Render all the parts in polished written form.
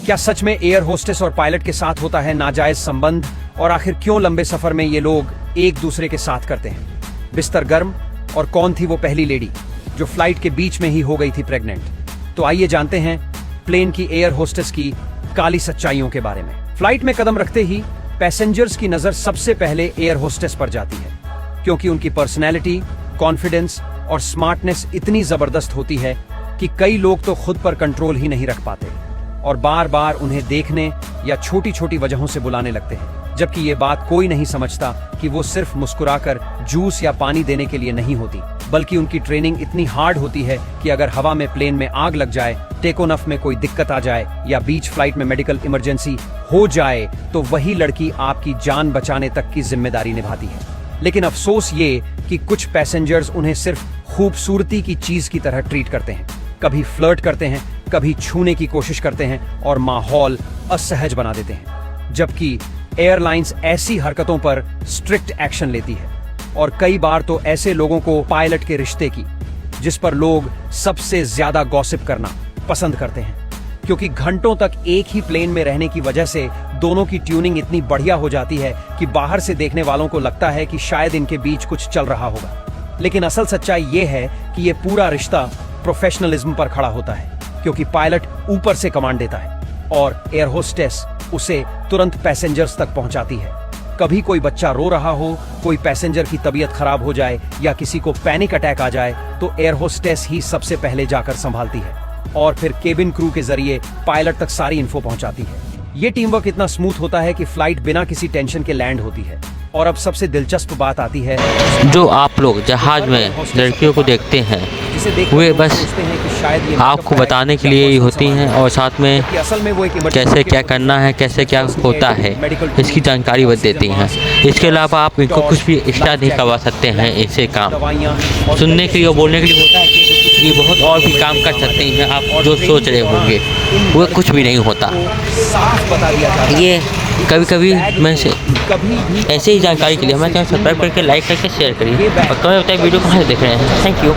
क्या सच में air hostess और पायलट के साथ होता है नाजायज संबंध, और आखिर क्यों लंबे सफर में ये लोग एक दूसरे के साथ करते हैं? बिस्तर गर्म, और कौन थी वो पहली लेडी जो फ्लाइट के बीच में ही हो गई थी प्रेग्नेंट? तो आइए जानते हैं प्लेन की एयर होस्टेस की काली सच्चाइयों के बारे में। फ्लाइट में कदम रखते ही पैसेंजर्स की नजर सबसे पहले एयर होस्टेस पर जाती है, क्योंकि उनकी पर्सनैलिटी, कॉन्फिडेंस और स्मार्टनेस इतनी जबरदस्त होती है कि कई लोग तो खुद पर कंट्रोल ही नहीं रख पाते और बार बार उन्हें देखने या छोटी छोटी वजहों से बुलाने लगते हैं, जबकि ये बात कोई नहीं समझता कि वो सिर्फ मुस्कुराकर जूस या पानी देने के लिए नहीं होती, बल्कि उनकी ट्रेनिंग इतनी हार्ड होती है कि अगर हवा में प्लेन में आग लग जाए, टेक ऑफ में कोई दिक्कत आ जाए या बीच फ्लाइट में मेडिकल इमरजेंसी हो जाए तो वही लड़की आपकी जान बचाने तक की जिम्मेदारी निभाती है। लेकिन अफसोस ये कि कुछ पैसेंजर्स उन्हें सिर्फ खूबसूरती की चीज की तरह ट्रीट करते हैं, कभी फ्लर्ट करते हैं, कभी छूने की कोशिश करते हैं और माहौल असहज बना देते हैं, जबकि एयरलाइंस ऐसी हरकतों पर स्ट्रिक्ट एक्शन लेती है और कई बार तो ऐसे लोगों को पायलट के रिश्ते की, जिस पर लोग सबसे ज्यादा गॉसिप करना पसंद करते हैं, क्योंकि घंटों तक एक ही प्लेन में रहने की वजह से दोनों की ट्यूनिंग इतनी बढ़िया हो जाती है कि बाहर से देखने वालों को लगता है कि शायद इनके बीच कुछ चल रहा होगा। लेकिन असल सच्चाई ये है कि ये पूरा रिश्ता प्रोफेशनलिज्म पर खड़ा होता है, क्योंकि पायलट ऊपर से कमांड देता है और एयर होस्टेस उसे तुरंत पैसेंजर्स तक पहुंचाती है। कभी कोई बच्चा रो रहा हो, कोई पैसेंजर की तबीयत खराब हो जाए या किसी को पैनिक अटैक आ जाए तो एयर होस्टेस ही सबसे पहले जाकर संभालती है और फिर केबिन क्रू के जरिए पायलट तक सारी इन्फो पहुंचाती है। ये टीम वर्क इतना स्मूथ होता है कि फ्लाइट बिना किसी टेंशन के लैंड होती है। और अब सबसे दिलचस्प बात आती है, जो आप लोग जहाज में लड़कियों को देखते हैं वे बस आपको बताने के लिए ही होती हैं और साथ में कैसे क्या करना है, कैसे क्या होता है, इसकी जानकारी बस देती हैं। इसके अलावा आप इनको कुछ भी एक्स्ट्रा नहीं करवा सकते हैं। इससे काम सुनने के लिए और बोलने के लिए होता है कि ये बहुत और भी काम कर सकते हैं। आप जो सोच रहे होंगे वो कुछ भी नहीं होता। ये कभी कभी मैं ऐसे ही जानकारी के लिए हमारे चैनल सब्सक्राइब करके लाइक करके शेयर करिए और कमेंट बताइए वीडियो कहाँ से देख रहे हैं। Thank you.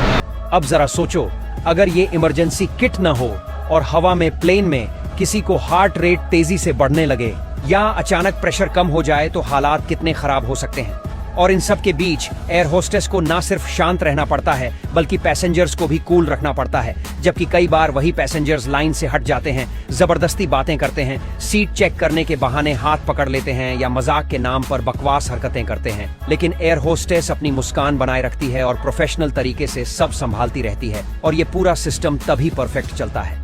अब जरा सोचो, अगर ये इमरजेंसी किट न हो और हवा में प्लेन में किसी को हार्ट रेट तेजी से बढ़ने लगे या अचानक प्रेशर कम हो जाए तो हालात कितने खराब हो सकते हैं। और इन सब के बीच एयर होस्टेस को ना सिर्फ शांत रहना पड़ता है बल्कि पैसेंजर्स को भी कूल रखना पड़ता है, जबकि कई बार वही पैसेंजर्स लाइन से हट जाते हैं, जबरदस्ती बातें करते हैं, सीट चेक करने के बहाने हाथ पकड़ लेते हैं या मजाक के नाम पर बकवास हरकतें करते हैं। लेकिन एयर होस्टेस अपनी मुस्कान बनाए रखती है और प्रोफेशनल तरीके से सब संभालती रहती है और ये पूरा सिस्टम तभी परफेक्ट चलता है